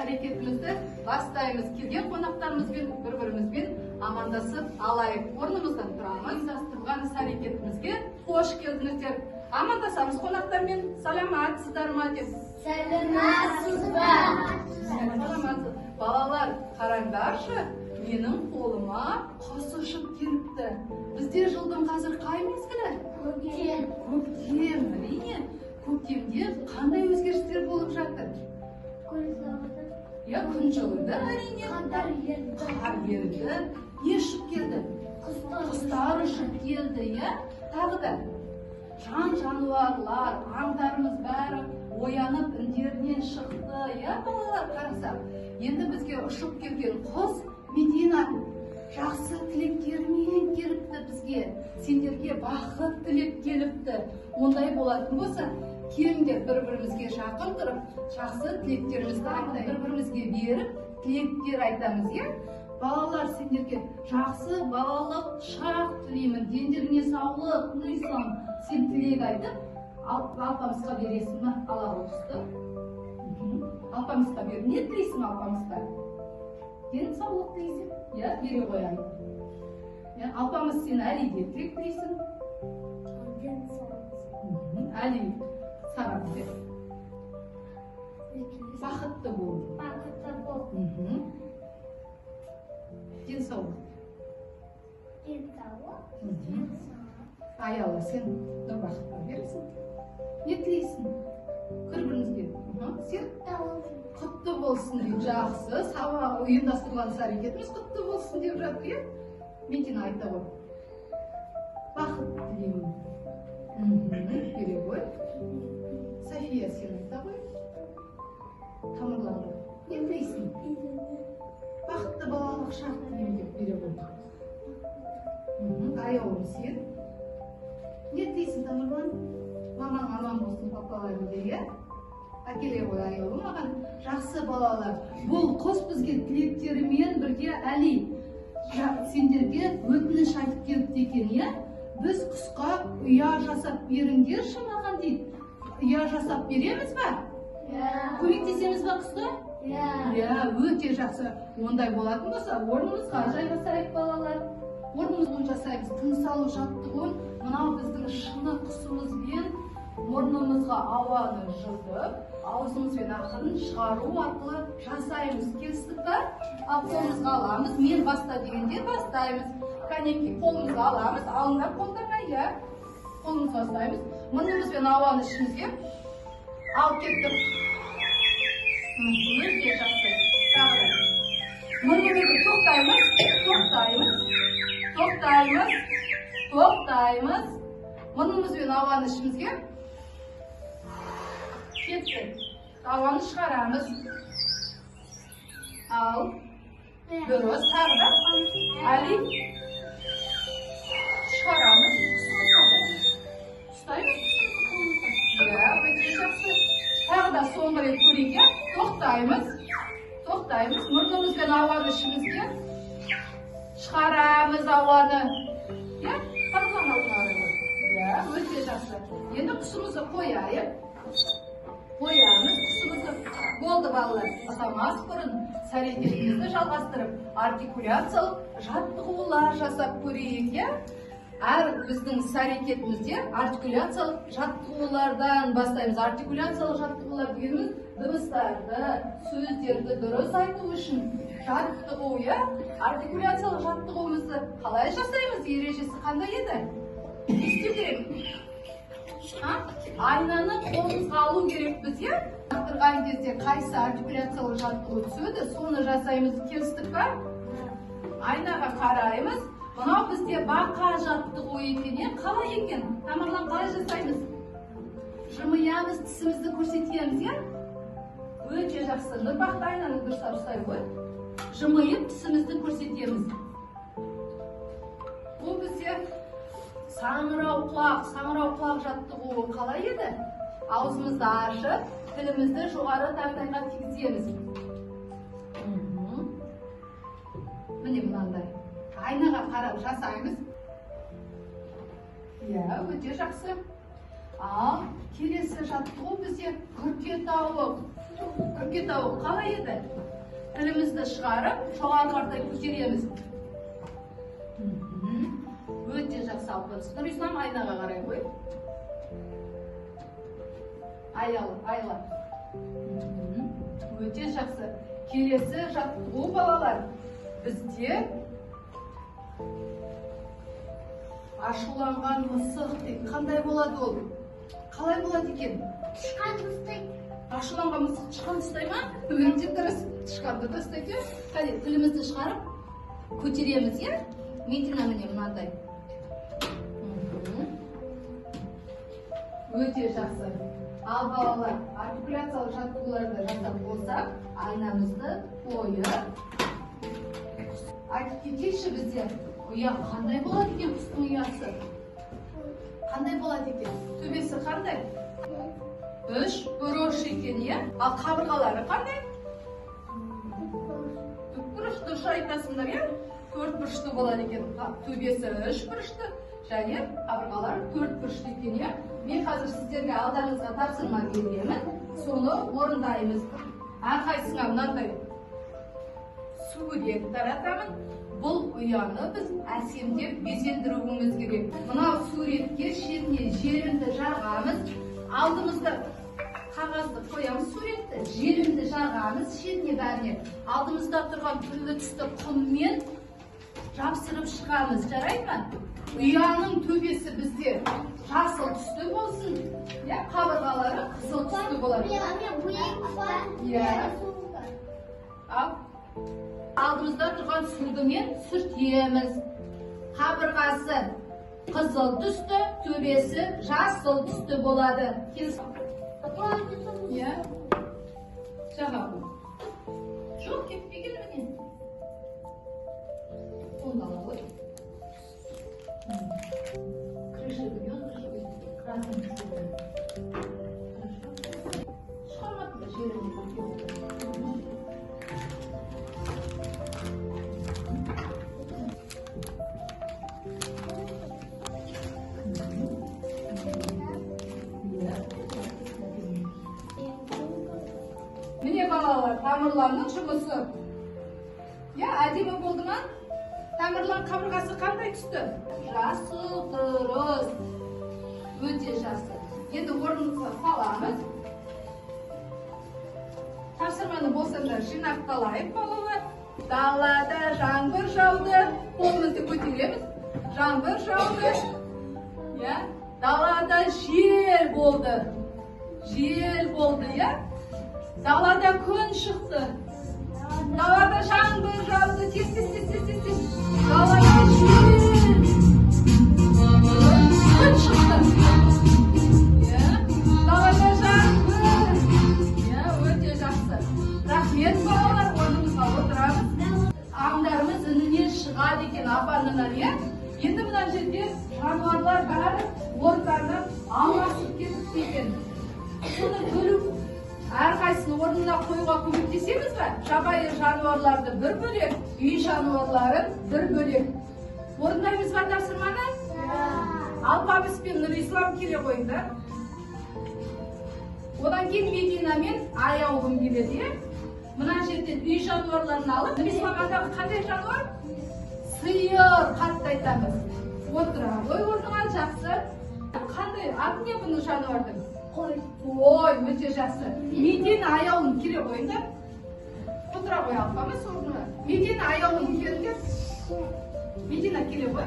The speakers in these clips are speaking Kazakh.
әрекетімізді бастаймыз. Келген қонақтарымызбен бір-бірімізбен амандасып алайық. Орнымыздан тұрамыз. Ұйымдастырылған әрекетімізге қош келдіңіздер. Амандасамыз қонақтармен. Саламатсыздар ма деп. Саламатсыз ба? Саламатсыз. Балалар, қараңдаршы, менің қолыма құс ұшып келіпті. Бізде жылдың қазір қай мезгілі? Көктем. Көктем, әрине. Көктемде қандай өзгерістер болып жатыр? Күн жылыды, әрине. Қар еріді. Не ұшып келді? Құстар ұшып келді, тағы да. Жан-жануарлар, аңдарымыз бәрі оянып індерінен шықты, балалар, қарасақ. Енді бізге ұшып келген құс Медина жақсы тілектермен келіпті бізге. Сендерге бақыт тілеп келіпті. Ондай болатын болса, келіңдер бір-бірімізге жақын тұрып, жақсы тілектерімізді айтайық. Бір-бірімізге беріп, тілектер айтамыз, Балалар, сендерге жақсы балалық шақ тілеймін. Дендеріңе саулық, ислам. Сен тілек айтып, алпамысқа бересің ма? Ала қосты. Алпамысқа бер. Не тілейсің алпамысқа? Денсаулық тілейсің? Бере қояйын. Алпамыс, сен Әлиге тілек тілейсің? Әли, саған бер. Бақытты бол. Бақытты бол. Денсаулық. Денсаулық. Аяла, сен бақытты бересің. Не тілейсің? Бір-біріңізге. Сен құтты болсын деп, жақсы, сабақ ұйымдастырылған әрекетіміз құтты болсын деп жатыр, Медина айта ғой. Бақыт тілеймін. Бере ғой. София, сен айта ғой. Тамырланды. Не тілейсің? Бақытты балалық шақ тілеймін деп бере ғой. Аяуым, сен? Не тілейсің, Тамырлан? Мамаң аман болсын, папаларым де, Әкеле ғой аяуым маған. Жақсы балалар. Бұл құс бізге тілектерімен бірге Әли. Сендерге өтініш айтып келіпті екен, Біз құсқа ұя жасап беріңдерші маған дейді. Ұя жасап береміз ба? Көмектесеміз ба құсқа? Өте жақсы. Ондай болатын болса, орнымызға жайғасайық балалар. Орнымызға жасаймыз. Тыныс алу жаттығуын мынау біздің шыны құсымызбен орнымызға ауаны жұтып, аузымызбен ақырын шығару арқылы жасаймыз. Келістік па? Ал қолымызға аламыз. Мен баста дегенде бастаймыз. Кәнекей қолымызға аламыз. Алыңдар қолдарына, қолымызға бастаймыз. Мұрнымызбен ауаны ішімізге алып кеттік. Өте жақсы. Тағы да. Мұрнымызды тоқтаймыз. Мұрнымызбен ауаны ішімізге кеттік. Ауаны шығарамыз. Ал. Дұрыс. Тағы да. Әли. Шығарамыз. Ұстаймыз. Өте жақсы. Тағы да соңғы рет көрейік. Тоқтаймыз. Мұрнымызбен ауаны ішімізге шығарамыз ауаны. Өте жақсы. Енді құсымызды қояйық. Құсымызды. Болды балалар. Атамас бұрын әрекетімізді жалғастырып, артикуляциялық жаттығулар жасап көрейік. Әр біздің әрекетімізде артикуляциялық жаттығулардан бастаймыз. Артикуляциялық жаттығулар дегеніміз дыбыстарды, сөздерді дұрыс айту үшін жаттығу. Артикуляциялық жаттығуымызды қалай жасаймыз? Ережесі қандай еді? Не істеу керек? Айнаны қолымызға алу керек біз, жаттырған кезде қайсы артикуляциялық жаттығу түседі, соны жасаймыз. Келістік па? Айнаға қараймыз. Мынау бізде бақа жаттығу екен, қалай екен? Тамырлан, қалай жасаймыз? Жымиямыз, тісімізді көрсетеміз, Өте жақсы. Нұрбақты айнаны дұрыстап ұстай ғой. Жымиып, тісімізді көрсетеміз. Бұл бізде саңырау құлақ жаттығуы қалай еді? Аузымызды ашып, тілімізді жоғары тақтайға тигіземіз. Міне мынандай. Айнаға қарап жасаймыз. Өте жақсы. Ал келесі жаттығу бізде күрке тауық. үрке тауық қалай еді? Тілімізді шығарып, жоғары қартай көтереміз. Өте жақсы алып отырсыз. Нұрислам, айнаға қарай қой. Айла. Өте жақсы. Келесі жаттығу балалар. Бізде ашуланған мысық дейді. Қандай болады ол? Қалай болады екен? Тышқан ұстайды. Ашуланған мысық тышқан ұстай ма? Өте дұрыс. Тышқанды да ұстайды. Қане, тілімізді шығарып көтереміз, иә? Медина міне мынандай. Өте жақсы. Ал балалар, артикуляциялық жаттығуларды жасап болсақ, айнамызды қойып, айтып кетейікші бізде. Ұя қандай болады екен құстың ұясы? Қандай болады екен? Төбесі қандай? 3 бұрыш екен, иә? Ал қабырғалары қандай? Бұрыш, дұрыс айтасыңдар, иә? 4 бұрышты болады екен. Төбесі 3 бұрышты және қабырғалары 4 бұрышты екен, иә? Мен қазір сіздерге алдарыңызға тапсырма беремін. Соны орындаймыз. Әрқайсыңа мынандай сурет таратамын. Бұл ұяны біз әсемдеп безендіруіміз керек. Мынау суретке шетіне желімді жағамыз. Алдымызда қағазды қоямыз суретті. Желімді жағамыз шетіне бәріне. Алдымызда тұрған түрлі түсті құммен жапсырып шығамыз. Жарайды ма? Ұяның төбесі бізде жасыл түсті болсын. Қабырғалары қызыл түсті болады. Алдымызда тұрған сүлгімен сүртеміз. Қабырғасы қызыл түсті, төбесі жасыл түсті болады. Жаға. Жоқ, кетпей келмеген. Ондала ғой. Крыша берет, красный цвет. Шығармады да жеріне. Міне балалар, тамырланның жұмысы. Әдемі болды ма? Тамырлан қабырғасы қандай түсті? Жасыл, дұрыс. Өте жақсы. Енді орнымызға саламыз. Тапсырманы болсаңдар жинақталайық балалар. Далада жаңбыр жауды. Қолымызды көтереміз. Жаңбыр жауды. Далада жел болды. Жел болды, Далада күн шықты. Далада жаңбыр жауды. Тез. Далада жел. Күн шықты. Далада жаңбыр. Өте жақсы. Рахмет балалар, орнымызға отырамыз. Аңдарымыз үнінен шығады екен апанынан, Енді мына жерде жануарлар бәрі орындарынан алмасып кетіпті екен. Соны бөліп, әрқайсыны орнына қоюға көмектесеміз бе? Жабайы жануарларды бір бөлек, үй жануарларын бір бөлек. Орындаймыз ба тапсырманы? Алпамыс пен Нұрислам келе қойыңдар. Одан кейін Медина мен Аяулым келеді. Мына жерден үй жануарларын алып, Нұрисламадағы қандай жануар? Сиыр, қатты айтамыз. Отыра ғой орныңа, жақсы. Қандай аты не бұны жануардың? Қой, өте жақсы. Медина, Аяулым келе қойыңдар. Отыра ғой Алпамыс орныңа. Медина, Аяулым келіңдер. Медина келе қой.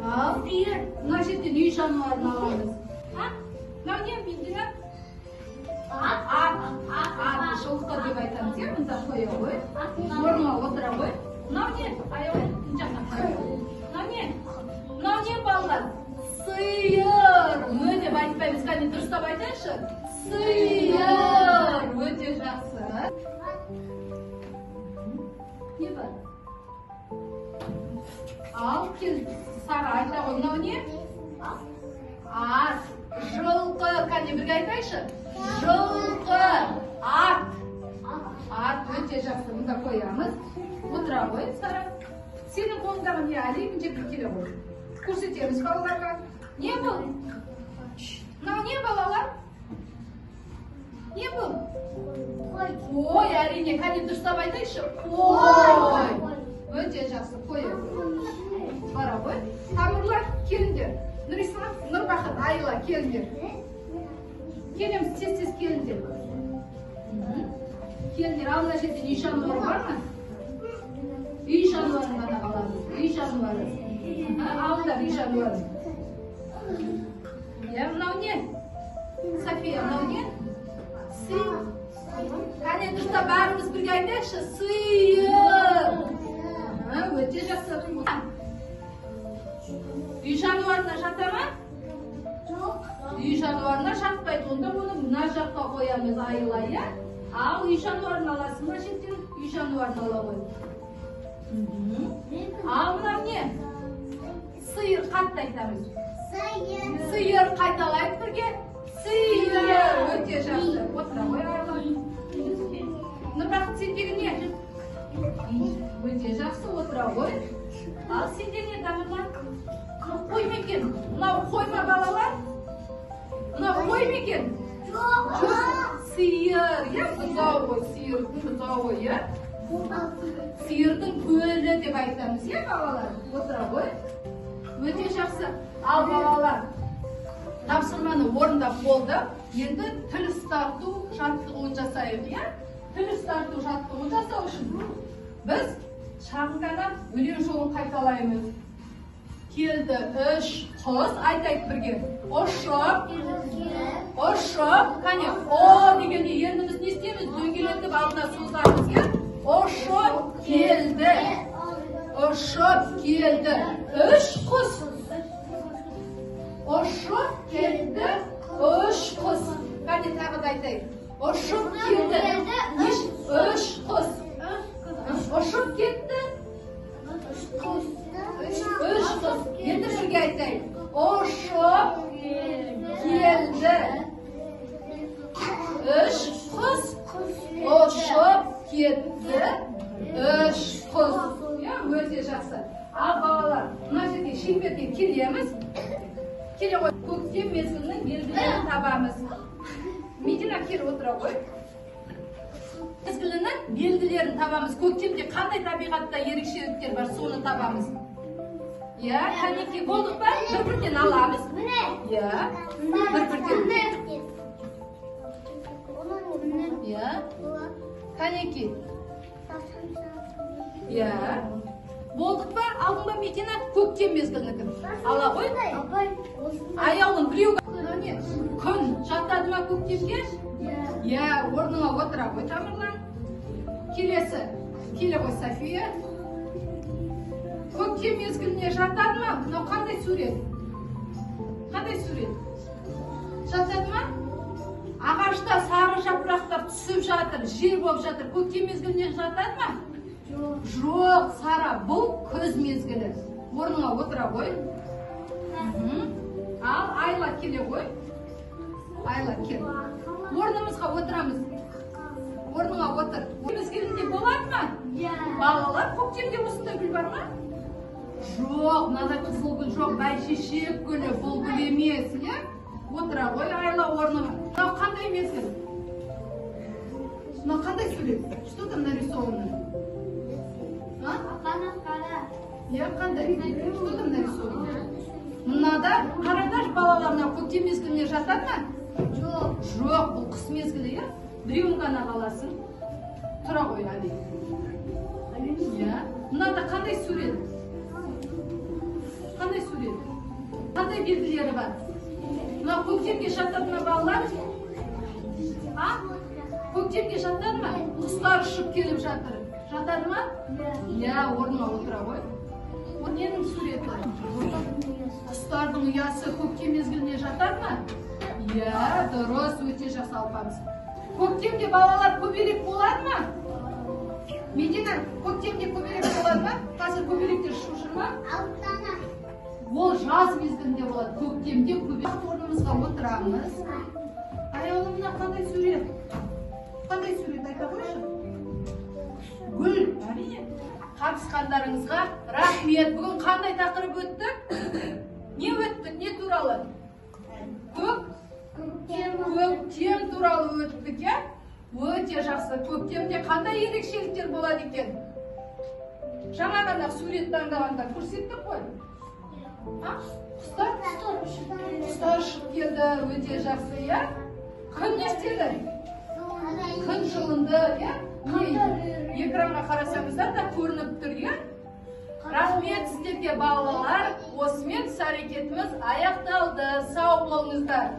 Ал, мына жерден үй жануарын аламыз. Мынау не, Медина? Ат, жылқы деп айтамыз, мұнда қоя ғой. Орныңа отыра ғой. Мынау не? Аяулым, жаққа қоя ғой. Мынау не балалар? Сиыр. Өте айтпаймыз, қане дұрыстап айтайыншы. Сиыр. Өте жақсы. Не бар? Ал, кел, сары айта ғой. Мынау не? Ат. Жылқы. Қане бірге айтайыншы. Жылқы. Ат. Ат. Өте жақсы. Мұнда қоямыз. Отыра ғой, сары. Сенің қолыңдағы не әлеймін жерге келе ғой. Көрсетеміз балаларға. Не бұл? Мынау не балалар? Не бұл? Қой. Қой, әрине, кәне дұрыстап айтайықшы. Қой. Өте жақсы, қой. Бара ғой. Тамырлар, келіңдер. Нұрислам, Нұрбақыт, Айла, келіңдер. Келеміз, тез-тез келіңдер. Келіңдер, ал мына жерде үй жануары бар ма? Үй жануарын ғана қаламыз. Үй жануары. Алыңдар үй жануарын. Мынау не? София, мынау не? Сиыр. Кәне дұрыста бәріміз бірге айтайықшы. Сиыр. Өте жақсы. Үй жануарына жата ма? Жоқ. Үй жануарына жатпайды. Онда оны мына жаққа қоямыз, Айла, иә? Ал үй жануарын аласың, мына жерден үй жануарын ала қой. Ал мынау не? Сиыр, қатты айтамыз. Сиыр, қайталайық бірге. Сиыр. Өте жақсы. Отыра қой, Айла. Нұрбақыт, сендегі не? Өте жақсы, отыра қой. Ал сенде не, Тамырлан? Қой ма екен? Мынау қой ма, балалар? Мынау қой ма екен? Жоқ. Сиыр, иә? Бұзау ғой, сиырдың бұзауы, иә? Сиырдың көлі деп айтамыз, иә, балалар? Отыра ғой. Өте жақсы. Ал балалар, тапсырманы орындап болды. Енді тіл ұстарту жаттығуын жасайық, иә? Тіл ұстарту жаттығуын жасау үшін біз шағын ғана өлең жолын қайталаймыз. Келді үш құс, айтайық бірге. Ұшып, қане, о дегенде ерніміз не істейміз? Дөңгелетіп алдына созамыз, иә? Ұшып келді. Ұшып келді. Үш құс. Ұшып келді. Үш құс. Кәне тағы да айтайық. Ұшып келді. Үш құс. Ұшып кетті. Үш құс. Енді бірге айтайық. Ұшып келді. Үш құс. Ұшып кетті. Үш құс. Өте жақсы. Ал балалар, мына жерге шеңберге келеміз. Келе ғой, көктем мезгілінің белгілерін табамыз. Медина, кел отыра ғой. Мезгілінің белгілерін табамыз. Көктемде қандай табиғатта ерекшеліктер бар, соны табамыз. Иә, кәнекей болдық па? Бір-бірден аламыз. Иә, бір-бірден. Иә, кәнекей. Иә. Болдық па? Алдың ба, Медина? Көктем мезгілінің. Ала ғой? Аяулым, біреу күн жатады ма көктемге? Иә, орныңа отыра ғой, Тамырлан. Келесі, келе ғой, София. Көктем мезгіліне жатады ма? Мынау қандай сурет? Қандай сурет? Жатады ма? Ағашта сары жапырақтар түсіп жатыр, жел болып жатыр. Көктем мезгіліне жатады ма? Жоқ, Сара, бұл күз мезгілі. Орныңа отыра ғой. Ал Айла келе ғой. Айла кел. Орнымызға отырамыз. Орныңа отыр. Мезгілінде болады ма? Балалар, көктемде осындай гүл бар ма? Жоқ, мынада қызыл гүл жоқ, бәйшешек гүлі, бұл гүл емес, иә? Отыра ғой, Айла, орныңа. Мынау қандай мезгіл? Мынау қандай сурет? Что там нарисовано? Я қандай? Что там нарисовано? Мынада қараташ балаларына көктем мезгіліне жатады ма? Жоқ. Жоқ, бұл қыс мезгілі, иә? Біреуін ғана қаласың. Тұра ғой, Али. Иә. Мынада қандай сурет? Қандай сурет? Қандай белгілері бар? Мына көктемге жатады ма балалар? Көктемге жатады ма? Құстар ұшып келіп жатыр. Жатады ма? Иә, орныңа отыра ғой. Ол ненің суреті? Құстардың ұясы көктем мезгіліне жатады ма? Иә, дұрыс, өте жақсы алпамыз. Көктемде балалар көбелек болады ма? Медина, көктемде көбелек болады ма? Қазір көбелектер ұшып жүр ма? Ол жаз мезгілінде болады. Көктемде көбелек. Орнымызға отырамыз. Аяулым, мына қандай сурет? Қандай сурет айта қойшы? Гүл, әрине. Қатысқандарыңызға рахмет. Бүгін қандай тақырып өттік? Не өттік? Не туралы? Көктем туралы өттік, иә? Өте жақсы. Көктемде қандай ерекшеліктер болады екен? Жаңа ғана сурет таңдағанда көрсеттік қой. Құстар ұшып келді, өте жақсы, иә? Күн не істеді? Күн жылынды, иә? Экранға қарасаңыздар да көрініп тұр, иә? Рахмет сіздерге балалар. Осымен іс-әрекетіміз аяқталды. Сау болыңыздар.